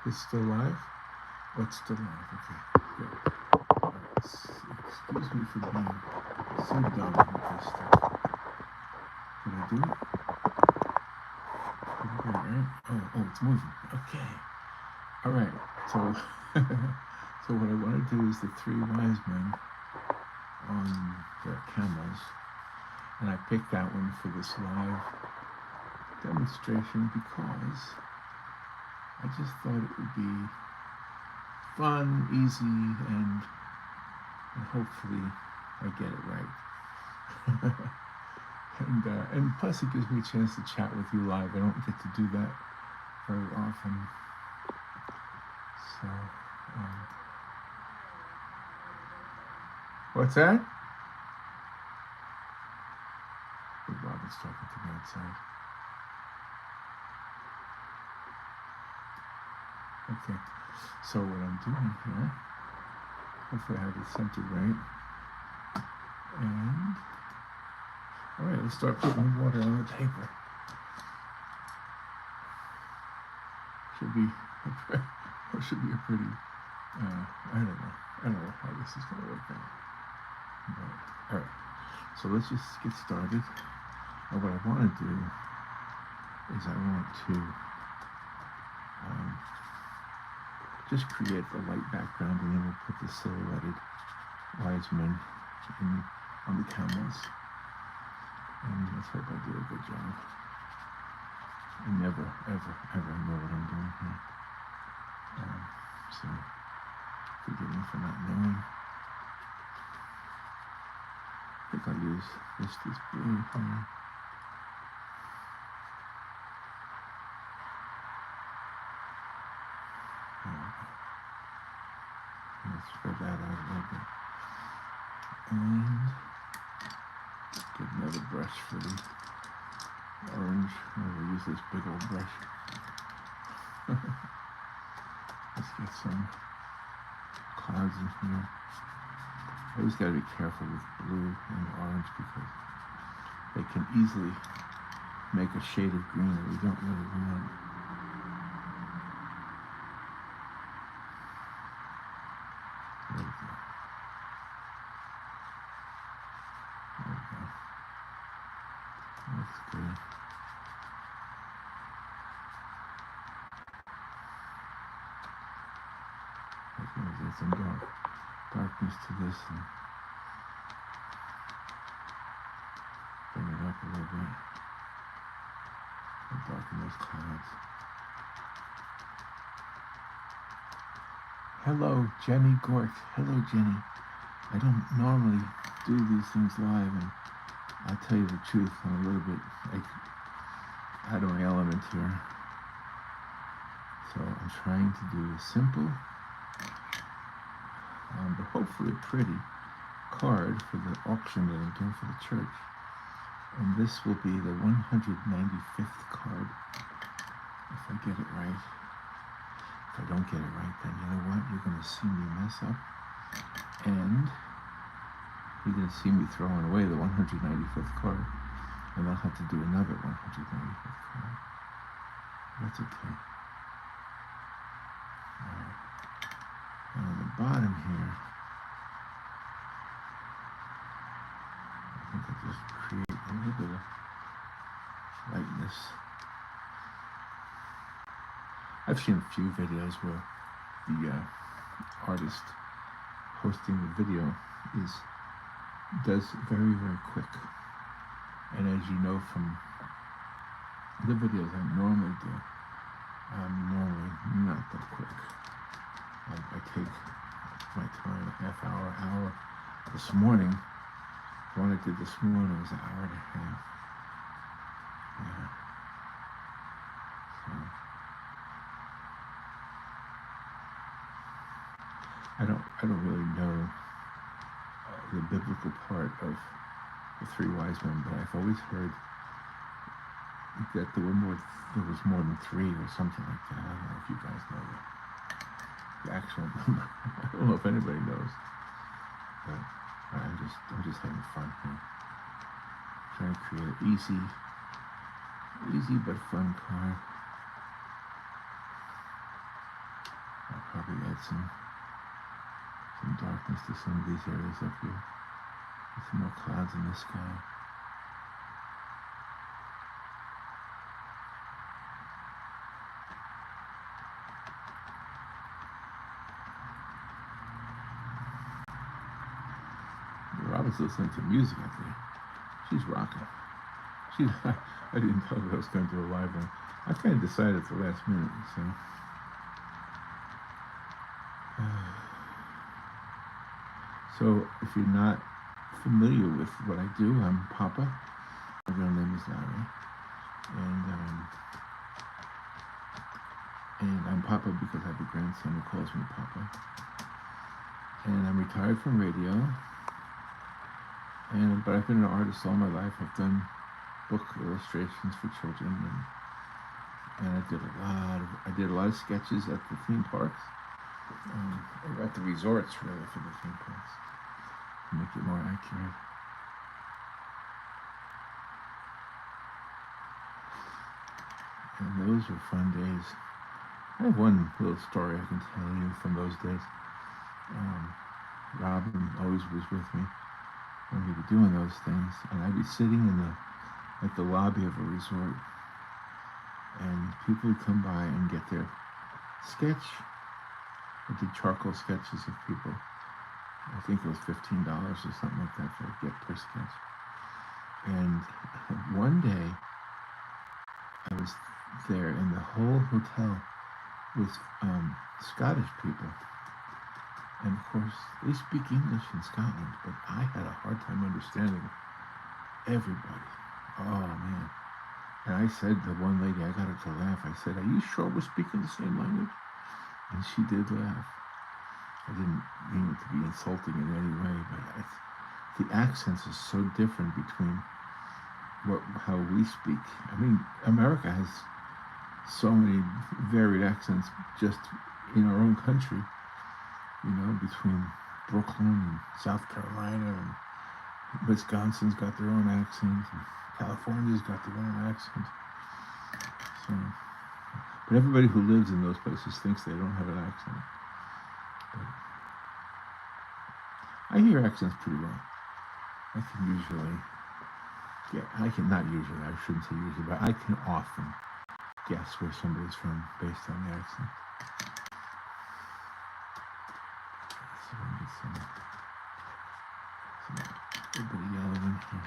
It's still live? Oh, it's still live. Okay, good. Excuse me for being so dumb with this stuff. Did I do it? Did I get it right? Oh, it's moving. Okay. All right. So, so what I want to do is the three wise men on their camels, and I picked that one for this live demonstration because I just thought it would be fun, easy, and hopefully I get it right. and plus it gives me a chance to chat with you live. I don't get to do that very often. So, what's that? The Robin's talking to me outside. Okay, so what I'm doing here, hopefully I have it centered right. And, all right, let's start putting water on the paper. Should be a pretty, I don't know how this is going to work out. But, all right, so let's just get started. And what I want to do is I want to just create the light background, and then we'll put the silhouetted wise men on the camels. And let's hope I do a good job. I never, ever, ever know what I'm doing here. So forgive me for not knowing. I think I'll use this blue here. Let's spread that out a little bit. And get another brush for the orange. We'll use this big old brush. Let's get some clouds in here. Always got to be careful with blue and orange because they can easily make a shade of green that we don't really want. There we go. That's good. I'm going to get some darkness to this and bring it up a little bit and darken those clouds. Hello, Jenny Gort. Hello, Jenny. I don't normally do these things live, and I'll tell you the truth, I'm a little bit out of my element here. So I'm trying to do a simple, but hopefully pretty card for the auction that I'm doing for the church. And this will be the 195th card, if I get it right. If I don't get it right, then you know what? You're going to see me mess up, and you're going to see me throwing away the 195th card, and I'll have to do another 195th card. That's okay. All right. And on the bottom here, I think I'll just create a little bit of lightness. I've seen a few videos where the artist hosting the video does very, very quick. And as you know from the videos I normally do, I'm normally not that quick. I take my time, a half hour. This morning, the one I did this morning was an hour and a half. Yeah. So I don't really know the biblical part of the three wise men, but I've always heard that there was more than three or something like that. I don't know if you guys know the actual number. I don't know if anybody knows, but I'm just having fun here. Trying to create an easy but fun card. some darkness to some of these areas up here. With some more clouds in the sky. Robin's listening to music up there. She's rocking. I didn't tell her I was going to do a live one. I kind of decided at the last minute, so. So if you're not familiar with what I do, I'm Poppa. My real name is Larry. And I'm Poppa because I have a grandson who calls me Poppa. And I'm retired from radio. But I've been an artist all my life. I've done book illustrations for children, and I did a lot of sketches at the theme parks, or at the resorts really for the theme parks, to make it more accurate. And those were fun days. I have one little story I can tell you from those days. Robin always was with me when we were doing those things, and I'd be sitting at the lobby of a resort, and people would come by and get their sketch. I did charcoal sketches of people. I think it was $15 or something like that for a get per sketch. And one day, I was there, and the whole hotel was Scottish people. And of course, they speak English in Scotland, but I had a hard time understanding everybody. Oh, man. And I said to one lady, I got her to laugh. I said, "Are you sure we're speaking the same language?" And she did laugh. I didn't mean it to be insulting in any way, but the accents are so different between how we speak. I mean, America has so many varied accents just in our own country. You know, between Brooklyn and South Carolina, and Wisconsin's got their own accent, and California's got their own accent. So, but everybody who lives in those places thinks they don't have an accent. But I hear accents pretty well. I shouldn't say usually, but I can often guess where somebody's from based on the accent. Everybody yelling in here.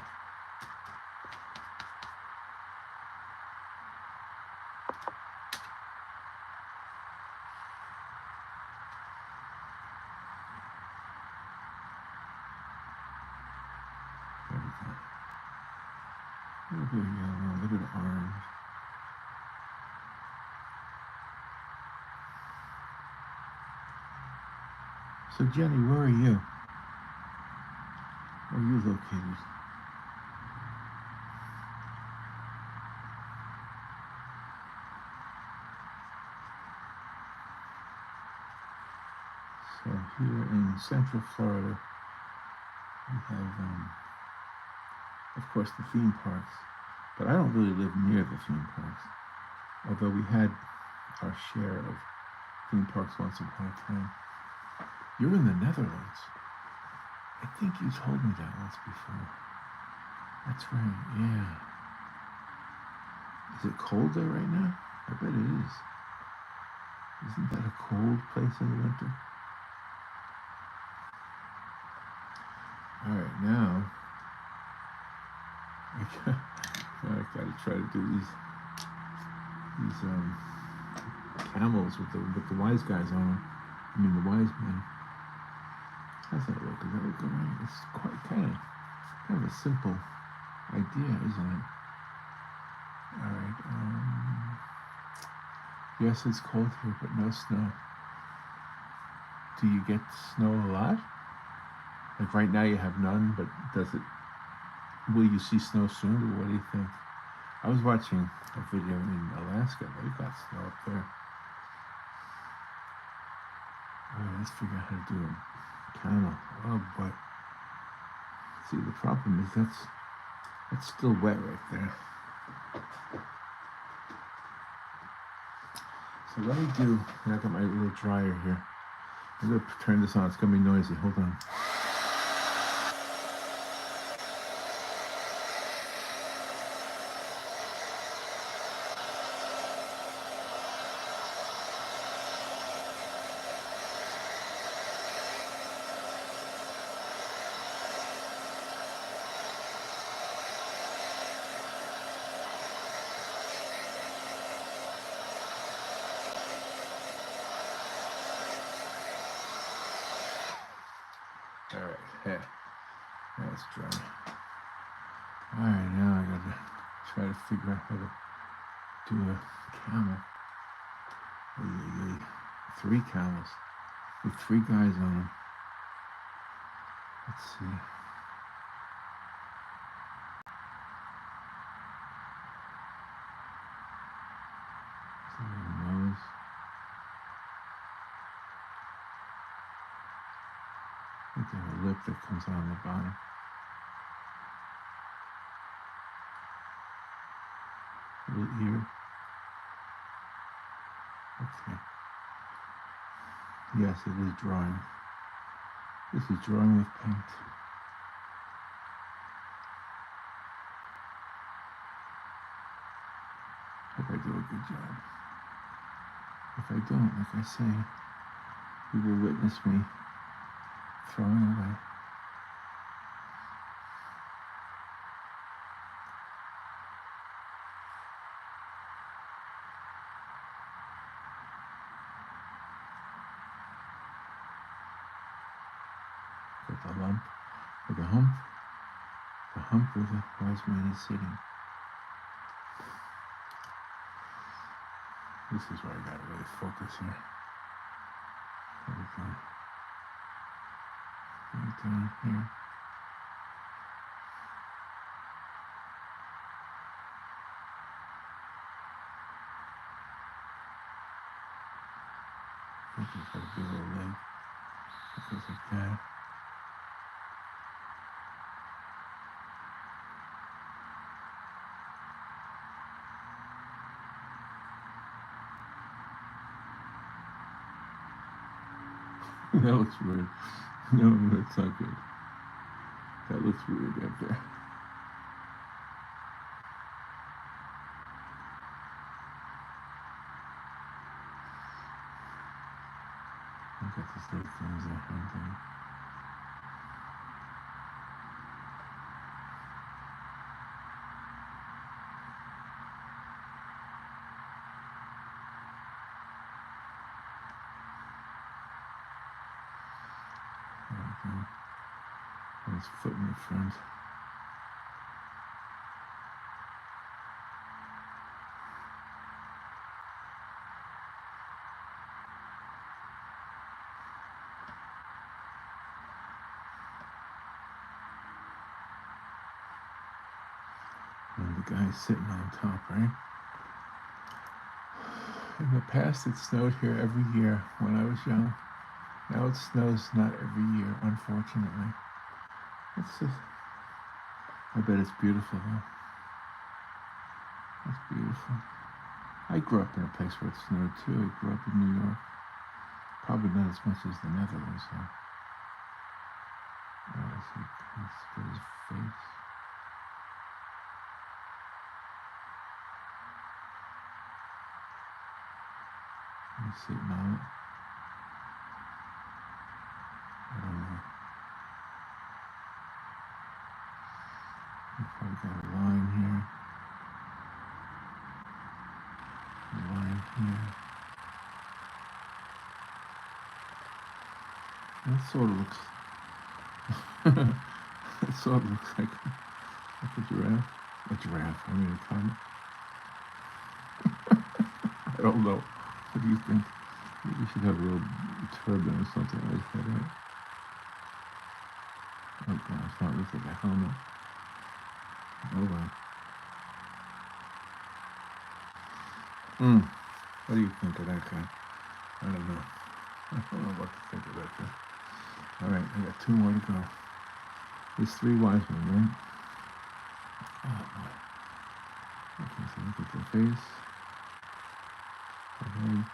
There we go. A little bit of yellow, a little bit of orange. So Jenny, where are you? Where are you located? So here in Central Florida, we have, of course, the theme parks. But I don't really live near the theme parks, although we had our share of theme parks once upon a time. You're in the Netherlands. I think you told me that once before. That's right, yeah. Is it cold there right now? I bet it is. Isn't that a cold place in the winter? All right, now I gotta try to do these camels with the wise guys on them. I mean the wise men. How's that look? Does that look all right? It's quite kind of a simple idea, isn't it? All right. Yes, it's cold here, but no snow. Do you get snow a lot? Like right now you have none, but will you see snow soon, or what do you think? I was watching a video in Alaska. They got snow up there. All right, let's figure out how to do it. Camel. Oh boy. See, the problem is that's still wet right there. So what I do, I got my little dryer here. I'm gonna turn this on. It's gonna be noisy. Hold on. All right, hey, that's dry. All right, now I gotta try to figure out how to do a camel. 3 camels with 3 guys on them. Let's see. Nose. I think they have a lip that comes out on the bottom. A little ear. Okay. Yes, it is drawing. This is drawing with paint. Hope I do a good job. If I don't, like I say, you will witness me throwing away. Got the lump, or the hump where the wise man is sitting. This is where I gotta really focus here. There we go. Right down here. I think he's got a big old leg. It goes like that. That looks weird. No, it's not good. That looks weird right there. Look at this little things that hunting. And his foot in the front. And the guy's sitting on top, right? In the past, it snowed here every year when I was young. Now it snows not every year, unfortunately. I bet it's beautiful, though. It's beautiful. I grew up in a place where it snowed, too. I grew up in New York. Probably not as much as the Netherlands, though. Let's get his face. He's sitting on it. I don't know. We've probably got a line here. A line here. That sort of looks it sort of looks like a giraffe. A giraffe, I mean a comet. I don't know. What do you think? Maybe we should have a little turban or something like that, right? Oh gosh, that looks like a helmet. Oh well. What do you think of that guy? I don't know. I don't know what to think of that guy. Alright, I got 2 more to go. There's 3 wise men, right? Oh boy. Okay, so look at the face. The head.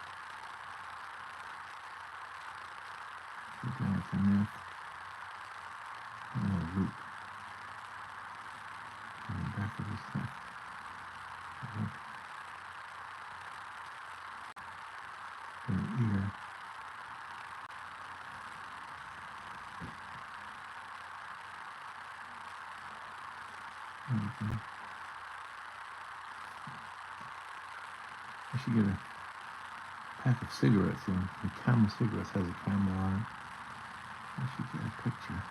the neck, and a loop on the back of his neck. And the ear. Okay. I should get a pack of cigarettes. The Camel cigarettes has a camel on it. I should get a picture.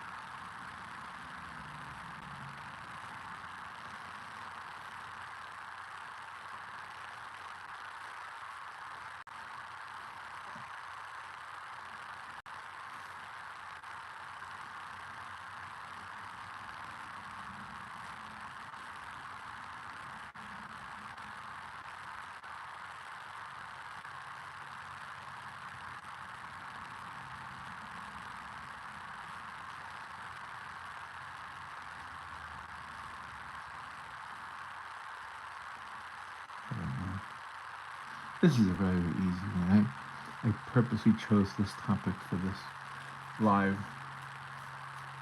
This is a very easy one. I purposely chose this topic for this live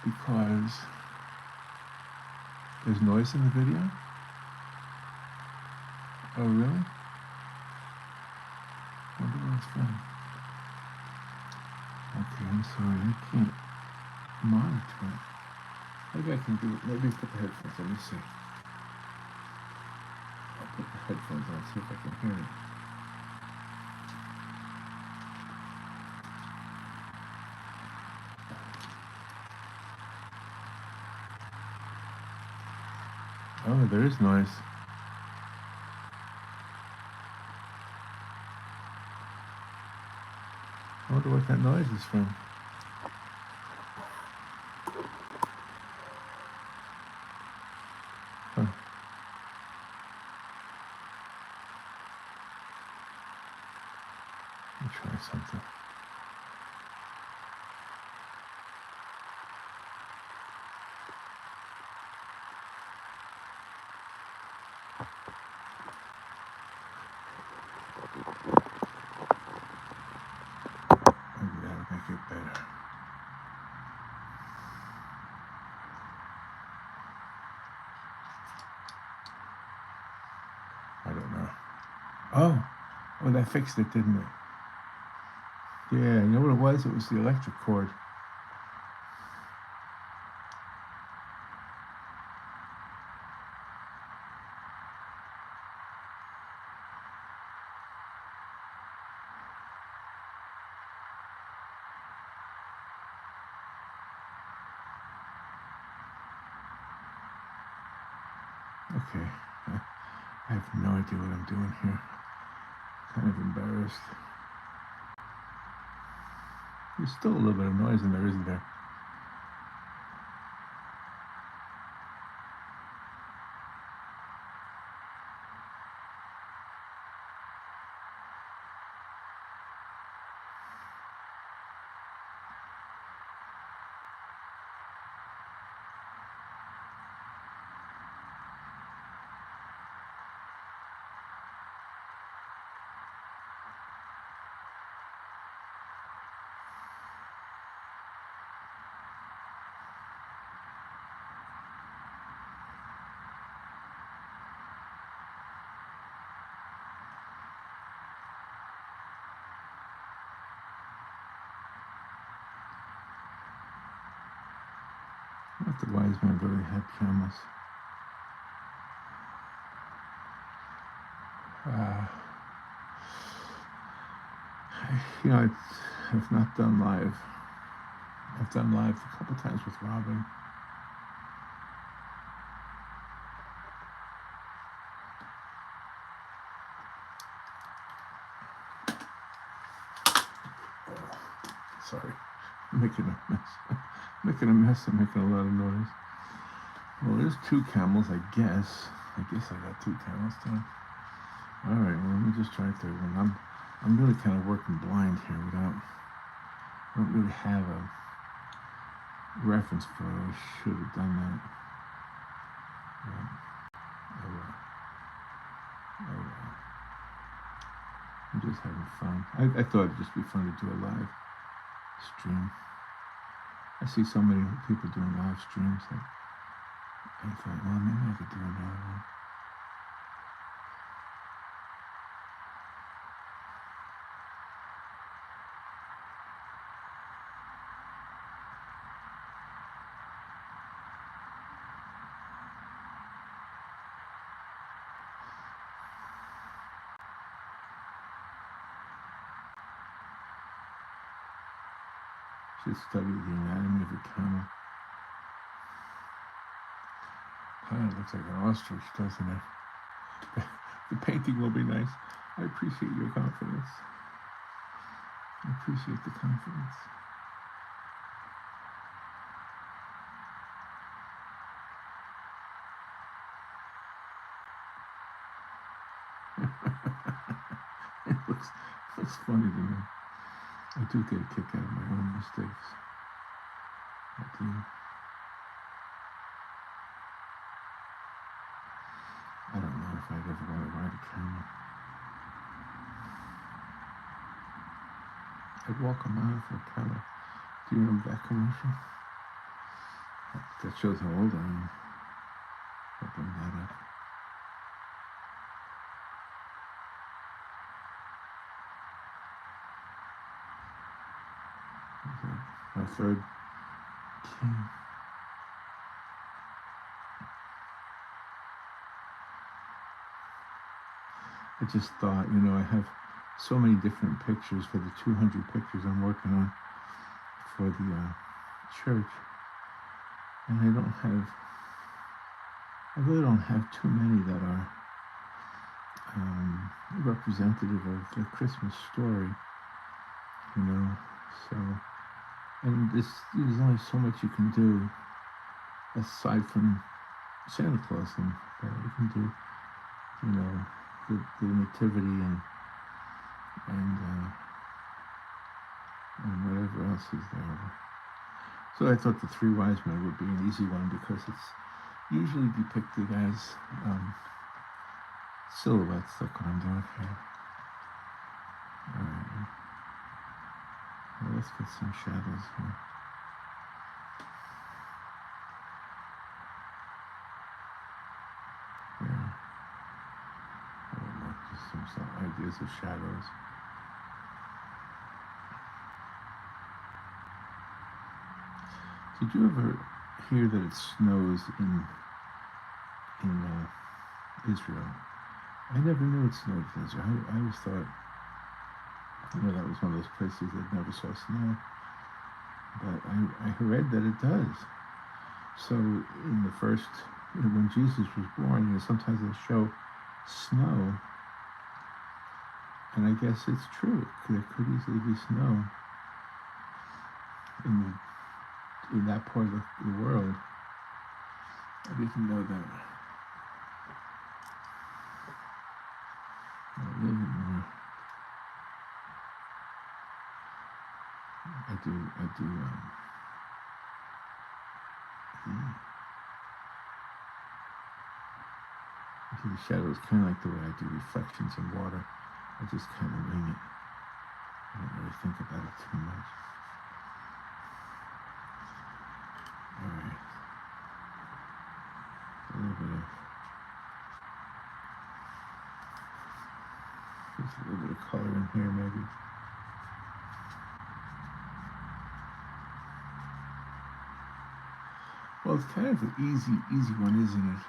because there's noise in the video. Oh, really? I wonder where it's from. Okay, I'm sorry. I can't monitor it. Maybe I can do it. Maybe put the headphones on. Let me see. I'll put the headphones on, see if I can hear it. Oh, there is noise. I wonder what that noise is from. Huh. Let me try something. Maybe that'll make it better. I don't know. Oh, that fixed it, didn't it? Yeah, you know what it was? It was the electric cord. Okay, I have no idea what I'm doing here. Kind of embarrassed. There's still a little bit of noise in there, isn't there? Not the wise man really had cameras. I've not done live. I've done live a couple times with Robin. Sorry, I'm making a mess. I'm making a lot of noise. Well, there's two camels, I guess. I got two camels done. All right, well, let me just try a third one. I'm really kind of working blind here I don't really have a reference photo. I should have done that. Oh well. I'm just having fun. I thought it'd just be fun to do a live stream. I see so many people doing live streams that I thought, well, maybe I could do another one. Should study the anatomy of a camel. Kind of looks like an ostrich, doesn't it? The painting will be nice. I appreciate your confidence. I appreciate the confidence. It looks funny to me. I do get a kick out of my own mistakes. I do. I don't know if I'd ever want to ride a camel. I'd walk a mile for a camel. Do you remember that commercial? That shows how old I am. I'll bring that up. Our third king. I just thought, I have so many different pictures for the 200 pictures I'm working on for the church. And I really don't have too many that are representative of the Christmas story, so, and there's only so much you can do aside from Santa Claus, and you can do, the nativity and whatever else is there. So I thought the three wise men would be an easy one because it's usually depicted as silhouettes. Look what I'm doing here. All right. Well, let's get some shadows here. Yeah. I don't know, just some ideas of shadows. Did you ever hear that it snows in Israel? I never knew it snowed in Israel. I always thought, that was one of those places that never saw snow. But I read that it does. So in the first, when Jesus was born, sometimes they'll show snow. And I guess it's true. There could easily be snow in that part of the world. I didn't know that. A little bit more. I do. I do the shadows kind of like the way I do reflections in water. I just kind of wing it. I don't really think about it too much. All right. A little bit of color in here, maybe. Well, it's kind of an easy one, isn't it?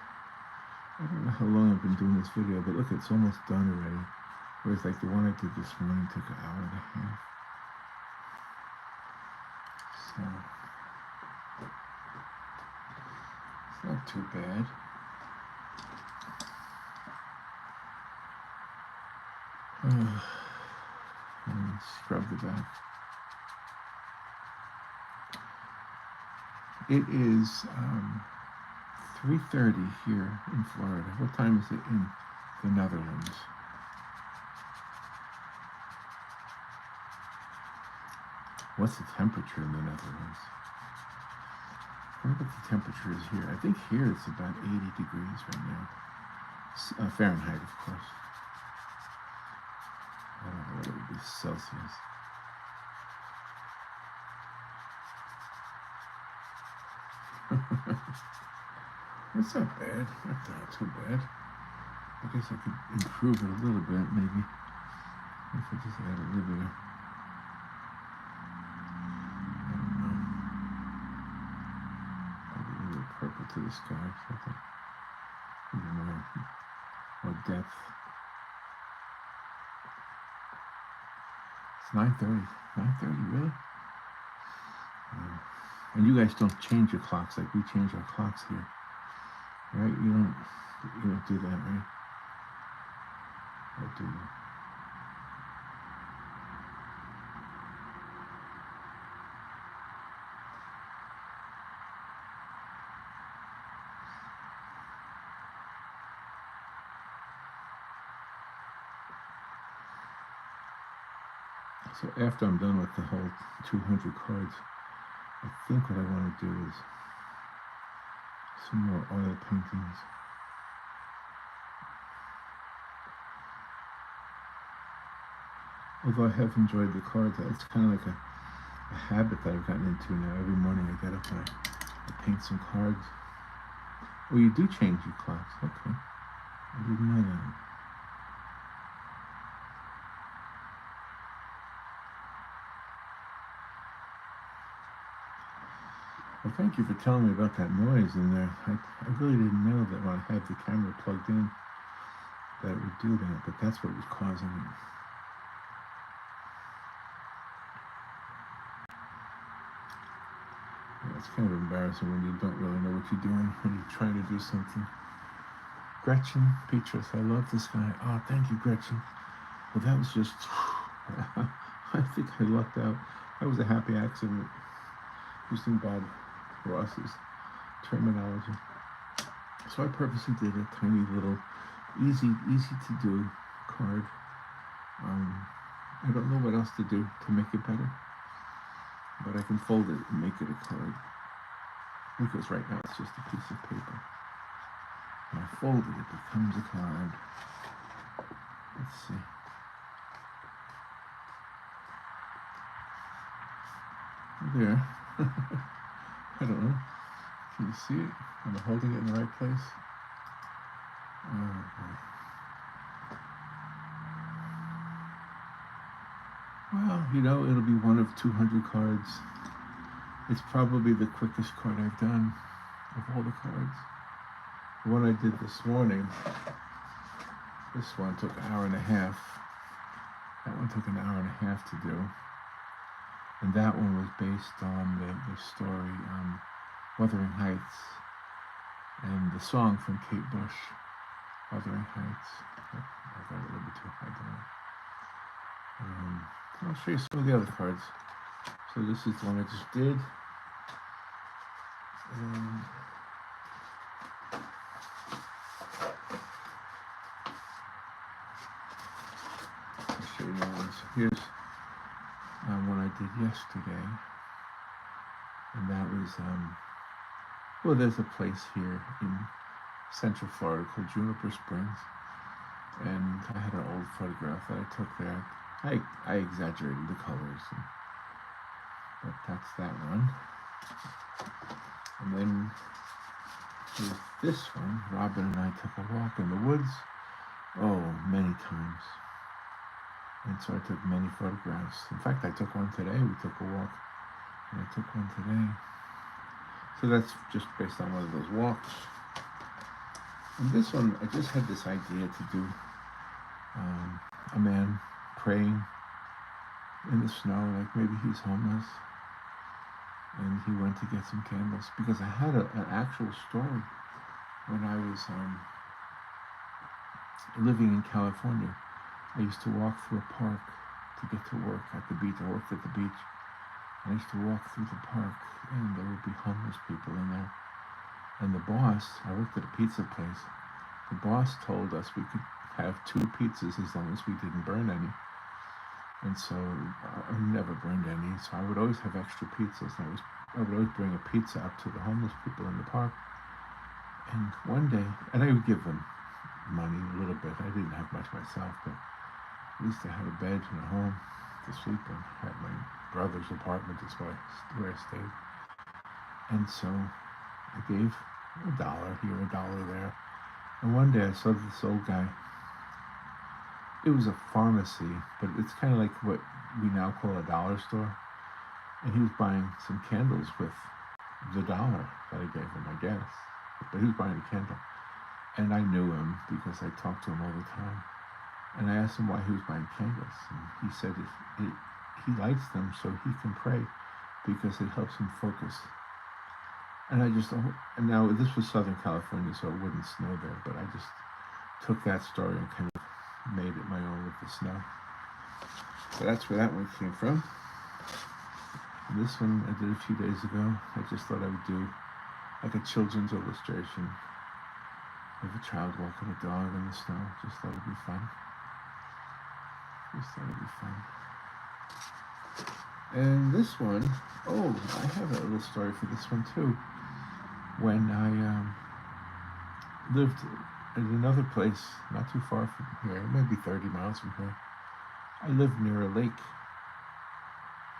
I don't know how long I've been doing this video, but look, it's almost done already. Whereas like the one I did this morning took an hour and a half. So it's not too bad. And scrub the back. It is 3:30 here in Florida. What time is it in the Netherlands? What's the temperature in the Netherlands? I wonder what the temperature is here. I think here it's about 80 degrees right now. Fahrenheit, of course. I don't know what it would be, Celsius. It's not bad. Not too bad. I guess I could improve it a little bit, maybe. If I just add a little bit of, I don't know, add a little purple to the sky, something. Even more depth. It's 9:30. 9:30, really? And you guys don't change your clocks like we change our clocks here, right? You don't do that, right? Or do you? So after I'm done with the whole 200 cards, I think what I want to do is some more oil paintings. Although I have enjoyed the cards, it's kind of like a habit that I've gotten into now. Every morning I get up and I paint some cards. Oh, you do change your clocks. Okay. I didn't know that. Well, thank you for telling me about that noise in there. I really didn't know that when I had the camera plugged in that it would do that, but that's what was causing it. Yeah, it's kind of embarrassing when you don't really know what you're doing when you're trying to do something. Gretchen Petrus, I love this guy. Oh, thank you, Gretchen. Well, that was just, I think I lucked out. That was a happy accident, using Bob Ross's terminology. So I purposely did a tiny little, easy to do card. I don't know what else to do to make it better, but I can fold it and make it a card, because right now it's just a piece of paper. When I fold it, it becomes a card. Let's see. There. I don't know. Can you see it? Am I holding it in the right place? Well, it'll be one of 200 cards. It's probably the quickest card I've done of all the cards. The one I did this morning, this one took an hour and a half. That one took an hour and a half to do. And that one was based on the story Wuthering Heights, and the song from Kate Bush, Wuthering Heights. I got a little bit too high there. I'll show you some of the other cards. So this is the one I just did. And I'll show you another one. So here's one I did yesterday. And that was, well, there's a place here in Central Florida called Juniper Springs. And I had an old photograph that I took there. I exaggerated the colors, but that's that one. And then there's this one. Robin and I took a walk in the woods, many times. And so I took many photographs. In fact, I took one today. We took a walk, and I took one today. So that's just based on one of those walks. And this one, I just had this idea to do a man praying in the snow, like maybe he's homeless, and he went to get some candles, because I had an actual story when I was living in California. I used to walk through a park to get to work at the beach. I worked at the beach. I used to walk through the park, and there would be homeless people in there. And the boss, I worked at a pizza place, the boss told us we could have 2 pizzas as long as we didn't burn any. And so I never burned any, so I would always have extra pizzas. I would always bring a pizza up to the homeless people in the park. And one day, and I would give them money a little bit. I didn't have much myself, but at least I had a bed and a home to sleep in. I had my brother's apartment, is where I stayed. And so I gave $1 here, $1 there. And one day I saw this old guy. It was a pharmacy, but it's kind of like what we now call a dollar store. And he was buying some candles with the $1 that I gave him, I guess. But he was buying a candle. And I knew him because I talked to him all the time. And I asked him why he was buying candles. And he said he lights them so he can pray because it helps him focus. And I just, and now this was Southern California, so it wouldn't snow there, but I just took that story and kind of made it my own with the snow. So that's where that one came from. And this one I did a few days ago. I just thought I would do like a children's illustration of a child walking a dog in the snow. Just thought it'd be fun. Just thought it'd be fun. And this one, oh, I have a little story for this one too. When I lived in another place not too far from here, maybe 30 miles from here, I lived near a lake.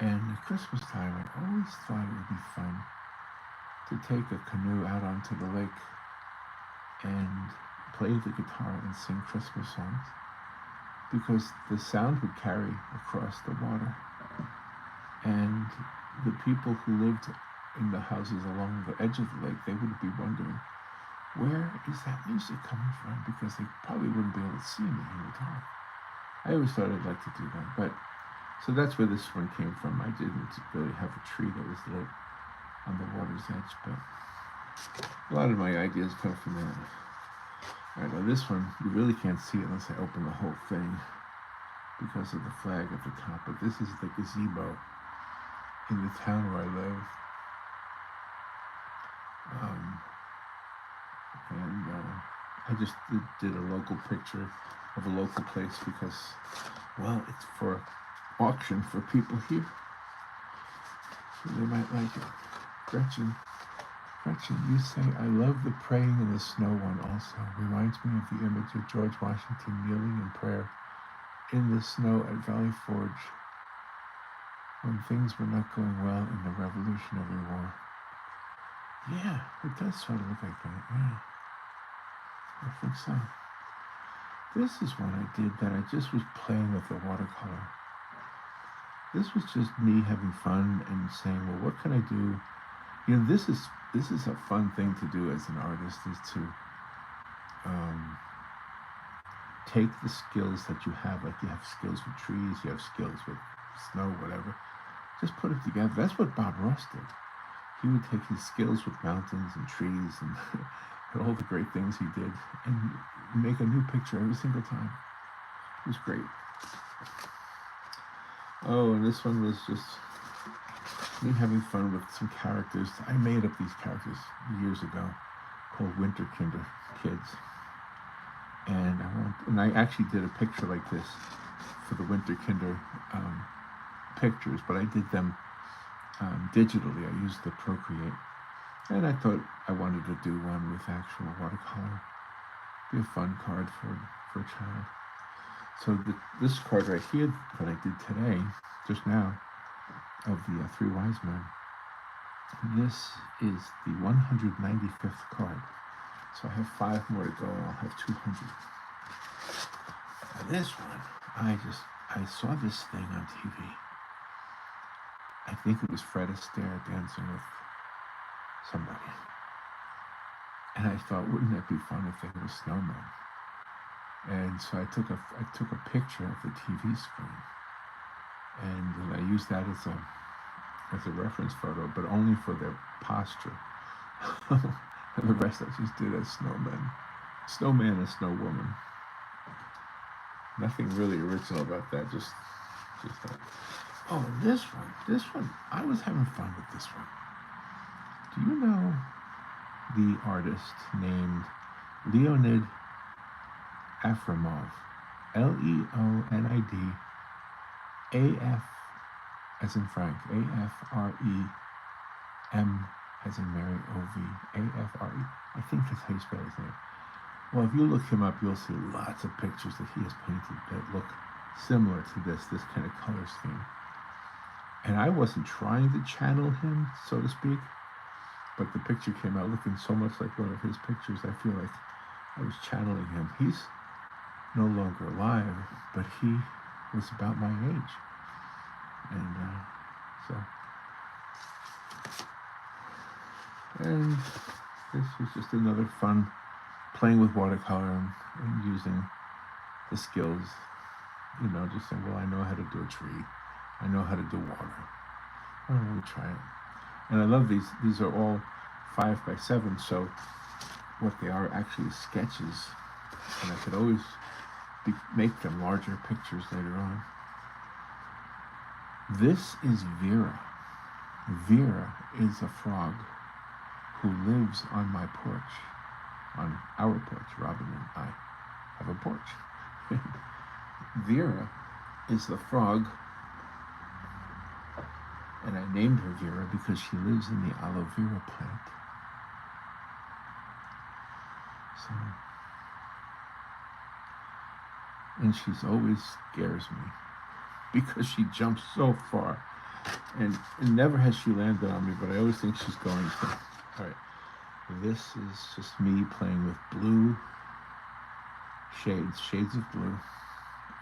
And at Christmas time, I always thought it would be fun to take a canoe out onto the lake and play the guitar and sing Christmas songs, because the sound would carry across the water. And the people who lived in the houses along the edge of the lake, they would be wondering, where is that music coming from? Because they probably wouldn't be able to see me in the dark. I always thought I'd like to do that. But so that's where this one came from. I didn't really have a tree that was lit on the water's edge, but a lot of my ideas come from that. All right, now this one, you really can't see it unless I open the whole thing because of the flag at the top. But this is the gazebo in the town where I live. I just did a local picture of a local place because, well, it's for auction for people here. So they might like it. Gretchen, you say, I love the praying in the snow one also. Reminds me of the image of George Washington kneeling in prayer in the snow at Valley Forge when things were not going well in the Revolutionary War. Yeah, it does sort of look like that, yeah. I think so. This is one I did that I just was playing with the watercolor. This was just me having fun and saying, well, what can I do? You know, this is a fun thing to do as an artist, is to take the skills that you have, like you have skills with trees, you have skills with snow, whatever. Just put it together. That's what Bob Ross did. He would take his skills with mountains and trees and all the great things he did and make a new picture every single time. It was great. Oh, and this one was just me having fun with some characters. I made up these characters years ago called Winter Kinder Kids. And I actually did a picture like this for the Winter Kinder pictures, but I did them digitally. I used the Procreate. And I thought I wanted to do one with actual watercolor. Be a fun card for a child. So this card right here that I did today, just now, of the Three Wise Men, this is the 195th card. So I have 5 more to go and I'll have 200. Now this one, I saw this thing on TV. I think it was Fred Astaire dancing with somebody. And I thought, wouldn't that be fun if they were snowmen? And so I took a picture of the TV screen, and I used that as a reference photo, but only for their posture. And the rest I just did as snowmen, snowman and snowwoman. Nothing really original about that. Just that. Oh, and this one, I was having fun with this one. Do you know the artist named Leonid Afremov? Leonid, A-F as in Frank, A-F-R-E-M as in Mary, O-V, A-F-R-E. I think that's how you spell his name. Well, if you look him up, you'll see lots of pictures that he has painted that look similar to this kind of color scheme. And I wasn't trying to channel him, so to speak, but the picture came out looking so much like one of his pictures, I feel like I was channeling him. He's no longer alive, but he was about my age. And and this was just another fun playing with watercolor and using the skills, just saying, well, I know how to do a tree. I know how to do water. Oh, let me try it. And I love these. These are all 5x7, so what they are actually is sketches. And I could always make them larger pictures later on. This is Vera. Vera is a frog who lives on my porch, on our porch. Robin and I have a porch. Vera is the frog, and I named her Vera because she lives in the aloe vera plant. So, and she's always scares me because she jumps so far, and never has she landed on me, but I always think she's going to. All right, this is just me playing with blue shades of blue,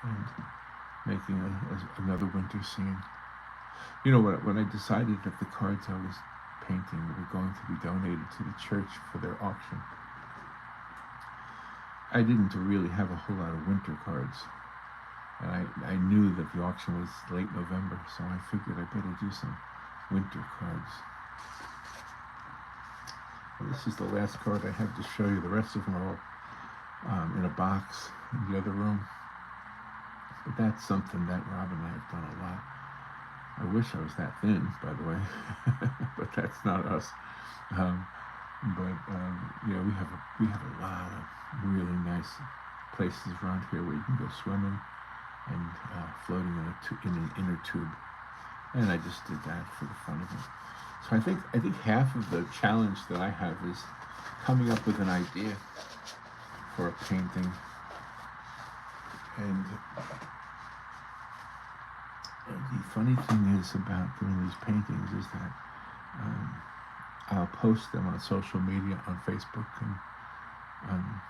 and making another winter scene. When I decided that the cards I was painting were going to be donated to the church for their auction, I didn't really have a whole lot of winter cards. And I knew that the auction was late November, so I figured I better do some winter cards. And this is the last card I have to show you. The rest of them are all in a box in the other room. But that's something that Rob and I have done a lot. I wish I was that thin, by the way, but that's not us. We have a lot of really nice places around here where you can go swimming and floating in an inner tube. And I just did that for the fun of it. So I think half of the challenge that I have is coming up with an idea for a painting. And the funny thing is about doing these paintings is that I'll post them on social media, on Facebook and on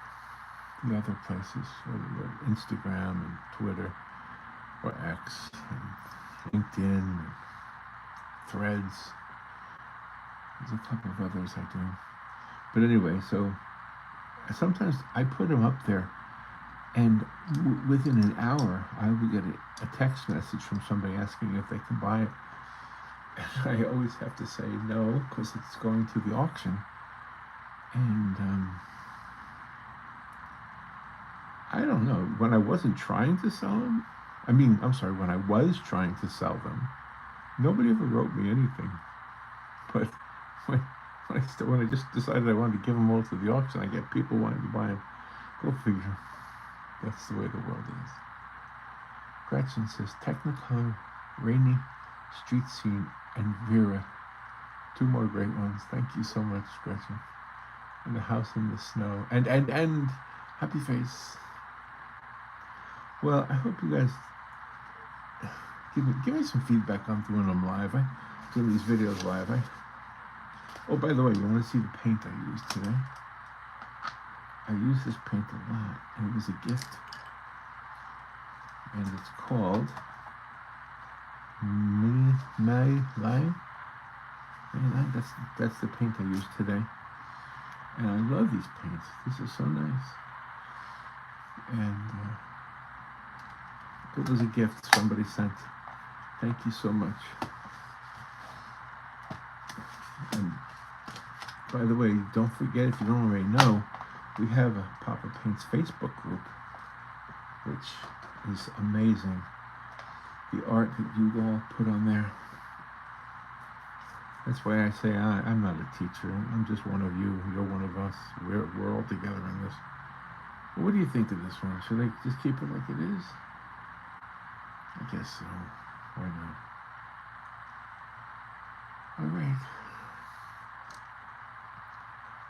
the other places, or Instagram and Twitter, or X, and LinkedIn, and Threads. There's a couple of others I do. But anyway, so sometimes I put them up there, and within an hour, I will get a text message from somebody asking if they can buy it. And I always have to say no, because it's going to the auction. And I don't know, when I wasn't trying to sell them, when I was trying to sell them, nobody ever wrote me anything. But when I just decided I wanted to give them all to the auction, I get people wanting to buy them. Go figure. That's the way the world is. Gretchen says, Technicolor, Rainy, Street Scene, and Vera. 2 more great ones. Thank you so much, Gretchen. And the House in the Snow. And Happy Face. Well, I hope you guys give me some feedback on doing them live. Doing these videos live. Oh, by the way, you want to see the paint I used today? I use this paint a lot, and it was a gift. And it's called May Line. That's the paint I used today. And I love these paints. This is so nice. And it was a gift somebody sent. Thank you so much. And by the way, don't forget, if you don't already know, we have a Poppa Paints Facebook group, which is amazing. The art that you all put on there. That's why I say I'm not a teacher. I'm just one of you. You're one of us. We're all together in this. Well, what do you think of this one? Should I just keep it like it is? I guess so. Why not? All right.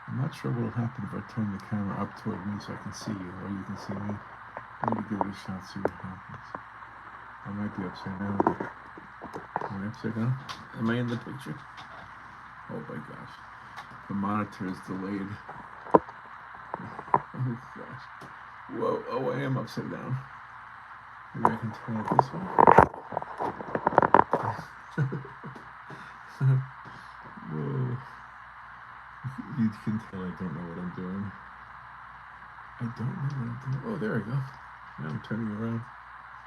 I'm not sure what will happen if I turn the camera up toward me so I can see you, or you can see me. I'm going to give it a shot, see what happens. I might be upside down. Am I upside down? Am I in the picture? Oh my gosh. The monitor is delayed. Oh gosh. Whoa, oh, I am upside down. Maybe I can turn it this way. Whoa. You can tell I don't know what I'm doing. I don't know what I'm doing. Oh, there I go. Now I'm turning around.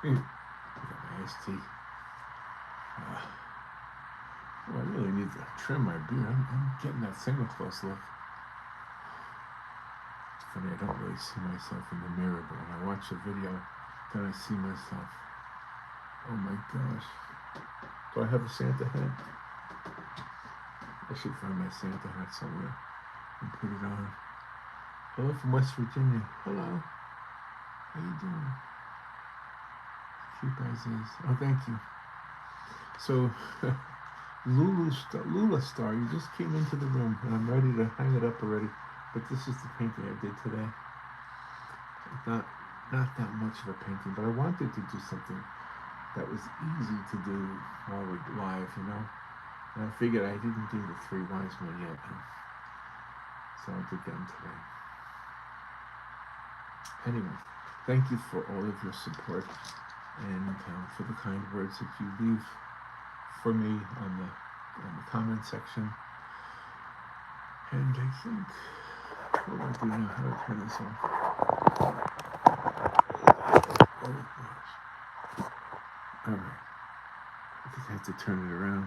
I got my iced tea. Oh, I really need to trim my beard. I'm getting that single close look. It's funny, I don't really see myself in the mirror, but when I watch a video, then I see myself. Oh my gosh. Do I have a Santa hat? I should find my Santa hat somewhere and put it on. Hello from West Virginia. Hello. How you doing? Keep as is. Oh, thank you. So, Lula Star, you just came into the room, and I'm ready to hang it up already. But this is the painting I did today. Not that much of a painting, but I wanted to do something that was easy to do while we're live, you know. And I figured I didn't do the Three Wise Men yet, so I did them today. Anyway, thank you for all of your support and for the kind words that you leave for me on the comment section. And I think, what do I do now? How do I turn this off? Oh gosh. All right. I think I have to turn it around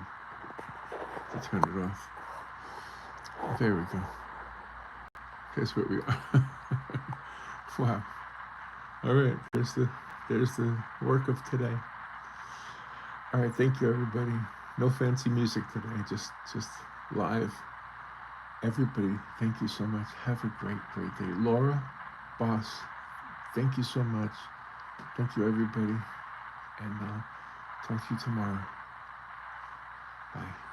to turn it off. There we go. Guess where we are. Wow. All right. There's the work of today. All right. Thank you, everybody. No fancy music today. Just live. Everybody, thank you so much. Have a great day. Laura, boss, thank you so much. Thank you, everybody. And talk to you tomorrow. Bye.